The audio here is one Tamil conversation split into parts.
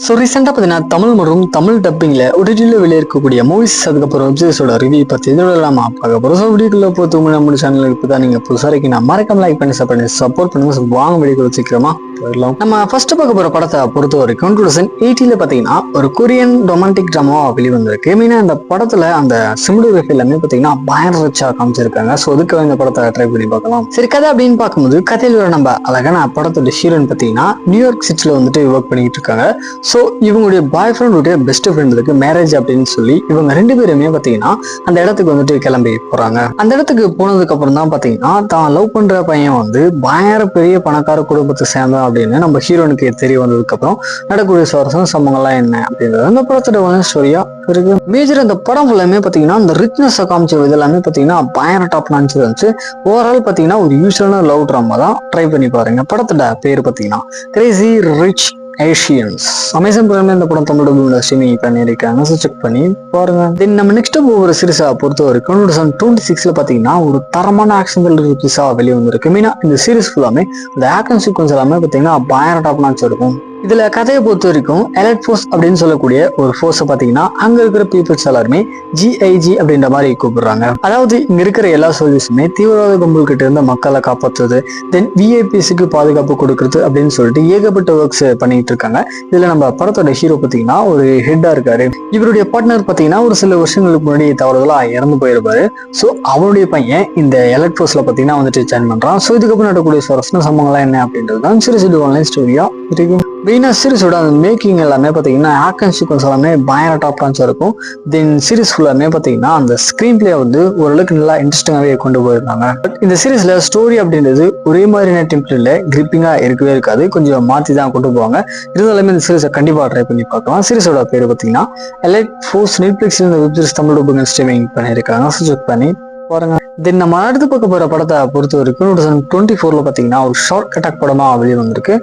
ஸோ ரீசெண்டாக பார்த்தீங்கன்னா தமிழ் மற்றும் தமிழ் டப்பிங்கில் OTT வெளியிருக்கக்கூடிய மூவிஸ் அதுக்கப்புறம் வெப்சீரிஸோட ரிவ்யூ பற்றி இதோட நம்ம பார்க்க போகிறோம். ஸோ வீடியோக்குள்ள போகிறதுக்கு நம்ம சேனலுக்கு இப்போ தான் நீங்கள் புதுசாக இருக்கீங்கன்னா மறக்காம லைக் பண்ணி சப்போர்ட் பண்ணுங்க. ஸோ வாங்க வீடியோக்குள்ள சீக்கிரமா போயிடலாம். நம்ம ஃபர்ஸ்ட் பார்க்க போகிற படத்தை பொறுத்த வரைக்கும் 2018 பார்த்தீங்கன்னா ஒரு கொரியன் ரொமான்டிக் ட்ராமா வெளிவந்திருக்கு. மெயினாக அந்த படத்தில் அந்த சினிமோகிராஃபி எல்லாமே பார்த்தீங்கன்னா பயங்கர ரிச்சா காமிச்சிருக்காங்க. ஸோ அதுக்கு இந்த படத்தை ட்ரை பண்ணி பார்க்கலாம். சரி, கதை அப்படின்னு பார்க்கும்போது கதையில் வர நம்ம அழகான படத்தோட ஹீரோயின் பார்த்தீங்கன்னா நியூயார்க் சிட்டியில் வந்துட்டு ஒர்க் பண்ணிட்டு இருக்காங்க. ஸோ இவங்களுடைய பாய் ஃப்ரெண்டுடைய பெஸ்ட் ஃப்ரெண்டுக்கு மேரேஜ் அப்படின்னு சொல்லி இவங்க ரெண்டு பேருமே பார்த்தீங்கன்னா அந்த இடத்துக்கு வந்துட்டு கிளம்பி போறாங்க. அந்த இடத்துக்கு போனதுக்கு அப்புறம் தான் பார்த்தீங்கன்னா தான் லவ் பண்ற பையன் வந்து பயங்கர பெரிய பணக்கார குடும்பத்தை சேர்ந்தான் அப்படின்னு நம்ம ஹீரோனுக்கு தெரிய வந்ததுக்கு அப்புறம் நடக்கூடிய சுவாரஸ்யம் சம்பவங்கள்லாம் என்ன அப்படின்றது அந்த படத்தோட ஸ்டோரியா இருக்கு. மேஜர் அந்த படம் ஃபுல்லாமே பார்த்தீங்கன்னா அந்த ரிச்னஸ் காமிச்ச இது எல்லாமே பார்த்தீங்கன்னா பயங்கர டாப் நான்ஸ் இருந்துச்சு. ஓவரால் பார்த்தீங்கன்னா ஒரு யூஸ்வலான லவ் ட்ராமா தான். ட்ரை பண்ணி பாருங்க. படத்தோட பேர் பார்த்தீங்கன்னா கிரேசி ரிச் ஏஷியன்ஸ். அமேசான் பிரைம்ல இந்த படம் தமிழ் ஸ்ட்ரீமிங் பண்ணியிருக்காங்க. ஸோ செக் பண்ணி பாருங்க. தென் நம்ம நெக்ஸ்ட் ஒவ்வொரு சீரிஸா பொறுத்த வரைக்கும் 2026 பார்த்தீங்கன்னா ஒரு தரமான ஆக்ஷன் சீரிஸா வெளியே வந்திருக்கு. மெயினா இந்த சீரிஸ் ஃபுல்லாமே இந்த ஆக்ஷன் சீக்வன்ஸ் எல்லாமே பார்த்தீங்கன்னா பயங்கர டாப் நாட்ச் இருக்கும். இதுல கதையை பொறுத்த வரைக்கும் எலைட் ஃபோர்ஸ் அப்படின்னு சொல்லக்கூடிய ஒரு ஃபோர்ஸை பார்த்தீங்கன்னா அங்க இருக்கிற பீப்புள்ஸ் எல்லாருமே GIG அப்படின்ற மாதிரி கூப்பிடுறாங்க. அதாவது இங்க இருக்கிற எல்லா சோல்ஜர்ஸுமே தீவிரவாத கும்பல் கிட்ட இருந்த மக்களை காப்பாற்றுறது, தென் VIPஸ்க்கு பாதுகாப்பு கொடுக்கறது அப்படின்னு சொல்லிட்டு ஏகப்பட்ட ஒர்க்ஸ் பண்ணிட்டு இருக்காங்க. இதுல நம்ம படத்தோட ஹீரோ பார்த்தீங்கன்னா ஒரு ஹெட்டா இருக்காரு. இவருடைய பார்ட்னர் பார்த்தீங்கன்னா ஒரு சில வருஷங்களுக்கு முன்னாடி தவறுதலா இறந்து போயிருப்பாரு. ஸோ அவருடைய பையன் இந்த எலைட் ஃபோர்ஸ்ல பார்த்தீங்கன்னா வந்துட்டு ஜாயின் பண்றான். ஸோ இதுக்கப்புறம் நடக்கக்கூடிய சுவாரஸ்யம் சம்பவங்கள்லாம் என்ன அப்படின்றது தான் சிறு ஆன்லைன் ஸ்டோரியா இருக்கு. மெயினாக சீரிஸோட அந்த மேக்கிங் எல்லாமே பார்த்தீங்கன்னா ஆக்ஷன் சீக்வன்ஸ் எல்லாமே பயங்கர டாப் டான்ஸாக இருக்கும். தென் சீரிஸ் ஃபுல்லாமே பார்த்தீங்கன்னா அந்த ஸ்க்ரீன் பிளே வந்து ஓரளவுக்கு நல்லா இன்ட்ரெஸ்டிங்காகவே கொண்டு போயிருந்தாங்க. பட் இந்த சீரிஸில் ஸ்டோரி அப்படின்றது ஒரே மாதிரியான டெம்ப்ளேட்ல கிரிப்பிங்காக இருக்கவே இருக்காது. கொஞ்சம் மாற்றி தான் கொண்டு போவாங்க. இருந்தாலுமே இந்த சீரிஸை கண்டிப்பாக ட்ரை பண்ணி பார்க்கலாம். சீரிஸோட பேர் பார்த்தீங்கன்னா எலைட் ஃபோர்ஸ். நெட்ஃபிளிக்ஸ் இந்த வெப் சீரிஸ் தமிழ் ஸ்ட்ரீமிங் பண்ணியிருக்காங்க. செக் பண்ணி பாருங்க. தென் நம்ம அடுத்து பார்க்க போகிற படத்தை பொறுத்த வரைக்கும் 2024 பார்த்தீங்கன்னா ஒரு ஷார்ட் அட்டாக் படமாக வெளியே வந்திருக்கு.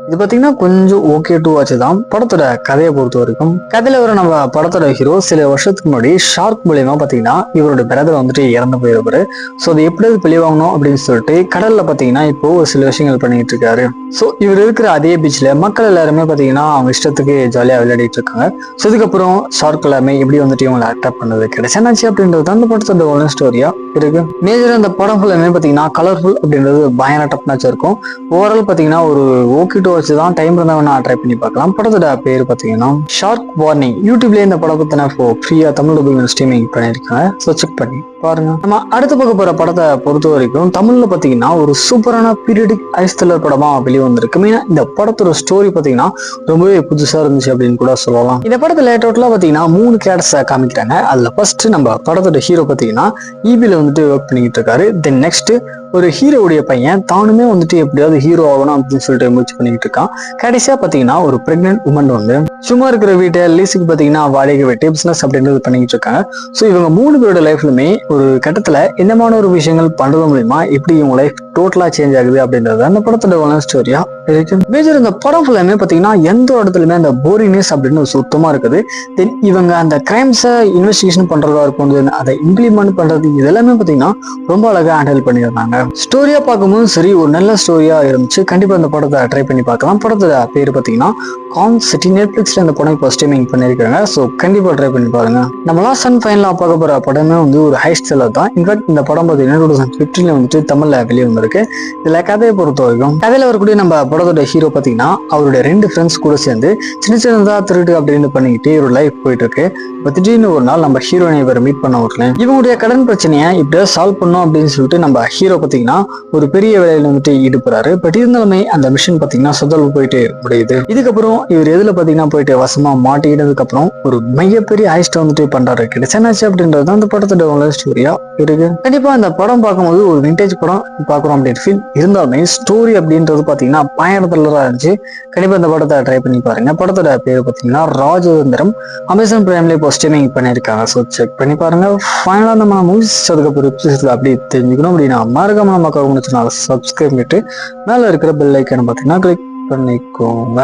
இது பார்த்தீங்கன்னா கொஞ்சம் ஓகே டூ வாட்ச் தான். படத்தோட கதையை பொறுத்த வரைக்கும் கதையில வர நம்ம படத்தோட ஹீரோ சில வருஷத்துக்கு முன்னாடி ஷார்க் மூலியமா பார்த்தீங்கன்னா இவரோட பிரதர் வந்துட்டு இறந்து போயிருப்பாரு. ஸோ அதை எப்படியாவது வெளிவாங்கணும் அப்படின்னு சொல்லிட்டு கடல்ல பார்த்தீங்கன்னா இப்போ ஒரு சில விஷயங்கள் பண்ணிட்டு இருக்காரு. ஸோ இவர் இருக்கிற அதே பீச்ல மக்கள் எல்லாருமே பார்த்தீங்கன்னா அவங்க இஷ்டத்துக்கு ஜாலியாக விளையாடிட்டு இருக்காங்க. ஸோ இதுக்கப்புறம் ஷார்க் எல்லாமே எப்படி வந்துட்டு இவங்களை அட்ராக்ட் பண்ணது கிடைச்சாச்சு அப்படின்றது அந்த படத்தோட ஒன் ஸ்டோரியா இருக்கு. மேஜர் அந்த படம் ஃபுல்லாமே பார்த்தீங்கன்னா கலர்ஃபுல் அப்படின்றது பயங்கர டாப் நாட்சா இருக்கும். ஓவரால் பார்த்தீங்கன்னா ஒரு ஓகே டூ வச்சுதான் டைம் இருந்தா ட்ரை பண்ணி பார்க்கலாம். படத்தோட பேர் பார்த்தீங்கன்னா ஷார்க் வார்னிங். யூடியூப்ல இந்த படம் பத்தின ஃப்ரீயா தமிழ் ஸ்ட்ரீமிங் பண்ணியிருக்காங்க. ஸோ செக் பண்ணி பாருங்க. நம்ம அடுத்து பார்க்க போற படத்தை பொறுத்த வரைக்கும் தமிழ்ல பாத்தீங்கன்னா ஒரு சூப்பரான பீரியடிக் ஐஸ் த்ரில்லர் படமா வெளியே வந்திருக்கு. மெயினா இந்த படத்தோட ஸ்டோரி பாத்தீங்கன்னா ரொம்பவே புதுசா இருந்துச்சு அப்படின்னு கூட சொல்லலாம். இந்த படத்துல டோட்டலா பாத்தீங்கன்னா 3 கேரக்டர்ஸ் காமிக்கிறாங்க. அதுல ஃபர்ஸ்ட் நம்ம படத்தோட ஹீரோ பாத்தீங்கன்னா EBல வந்துட்டு ஒர்க் பண்ணிட்டு இருக்காரு. தென் நெக்ஸ்ட் ஒரு ஹீரோவுடைய பையன் தானுமே வந்துட்டு எப்படியாவது ஹீரோ ஆகணும் அப்படின்னு சொல்லிட்டு முயற்சி பண்ணிட்டு இருக்கான். கடைசியா பாத்தீங்கன்னா ஒரு பிரெக்னென்ட் உமன் வந்து சும்மா இருக்கிற வீட்டை லீஸுக்கு பாத்தீங்கன்னா வாடகை வெட்டி பிசினஸ் அப்படின்றது பண்ணிட்டு இருக்காங்க. ஸோ இவங்க 3 பேரோட லைஃப்லுமே ஒரு கட்டத்துல என்னமான ஒரு விஷயங்கள் பண்றது மூலியமா எப்படி இவங்க லைஃப் டோட்டலா சேஞ்ச் ஆகுது அப்படின்றது அந்த படத்தோட ஸ்டோரியா இருக்கு. மேஜர் இந்த படம் ஃபுல்லாமே பாத்தீங்கன்னா எந்த இடத்துலயுமே அந்த போரிங்னஸ் அப்படின்னு சுத்தமா இருக்குது. தென் இவங்க அந்த கிரைம்ஸை இன்வெஸ்டிகேஷன் பண்றதா இருக்கும், அதை இம்ப்ளிமெண்ட் பண்றது இதெல்லாமே பாத்தீங்கன்னா ரொம்ப அழகா ஹேண்டில் பண்ணிடுறாங்க. ஸ்டோரியா பார்க்கும்போது சரி ஒரு நல்ல ஸ்டோரியா இருந்துச்சு. கண்டிப்பா இந்த படத்தை ட்ரை பண்ணி பார்க்கலாம். படத்தோட பேர் பாத்தீங்கன்னா கான் சிட்டி. நெட்ஃபிளிக்ஸ்ல இந்த படம் இப்போ ஸ்ட்ரீமிங் பண்ணிருக்காங்க. ஸோ கண்டிப்பா ட்ரை பண்ணி பாருங்க. நம்ம லாஸ்ட் அண்ட் ஃபைனலா பார்க்க போற படமே வந்து ஒரு ஹை ஸ்டைலர் தான். இன்ஃபேக்ட் இந்த படம் பார்த்தீங்கன்னா 2015 வந்துட்டு தமிழ்ல வெளியே வந்திருக்கு. இதுல கதையை பொறுத்த வரைக்கும் கதையில வரக்கூடிய நம்ம படத்தோட ஹீரோ பாத்தீங்கன்னா அவருடைய 2 ஃப்ரெண்ட்ஸ் கூட சேர்ந்து சின்னதா திருட்டு அப்படின்னு பண்ணிக்கிட்டு ஒரு லைஃப் போயிட்டு இருக்கு. இப்போ திடீர்னு ஒரு நாள் நம்ம ஹீரோனை இவரை மீட் பண்ண வரல. இவங்களுடைய கடன் பிரச்சனையை இப்படியா சால்வ் பண்ணும் அப்படின்னு சொல்லிட்டு நம்ம ஹீரோ பாத்தீங்கன்னா ஒரு பெரிய வேலையில வந்துட்டு ஈடுபடுறாரு. பட் இருந்தாலுமே அந்த மிஷன் பாத்தீங்கன்னா சொதல் போயிட்டு முடியுது. இதுக்கப்புறம் இவர் எதுல பாத்தீங்கன்னா போயிட்டு வசமா மாட்டிக்கிட்டதுக்கு அப்புறம் ஒரு மிகப்பெரிய ஹைஸ்ட் வந்துட்டு பண்றாரு. கிடைச்சாச்சு அப்படின்றது அந்த படத்தோட ஸ்டோரியா இருக்கு. கண்டிப்பா அந்த படம் பார்க்கும்போது ஒரு விண்டேஜ் படம் பாக்குறோம் அப்படின்னு ஃபீல் இருந்தாலுமே ஸ்டோரி அப்படின்றது பாத்தீங்கன்னா பயங்கரத்துல இருந்துச்சு. கண்டிப்பா இந்த படத்தை ட்ரை பண்ணி பாருங்க. படத்தோட பேர் பாத்தீங்கன்னா ராஜதந்திரம். அமேசான் பிரைம்ல இப்போ ஸ்ட்ரீமிங் பண்ணிருக்காங்க. ஸோ செக் பண்ணி பாருங்க. ஃபைனலா நம்ம மூவிஸ் அதுக்கப்புறம் அப்படி தெரிஞ்சுக்கணும் அப்படின்னா மறக்காம நம்ம சப்ஸ்கிரைப் பண்ணிட்டு மேல இருக்கிற பெல் ஐக்கான பாத்தீங்கன்னா கிளிக் பண்ணிக்கோங்க.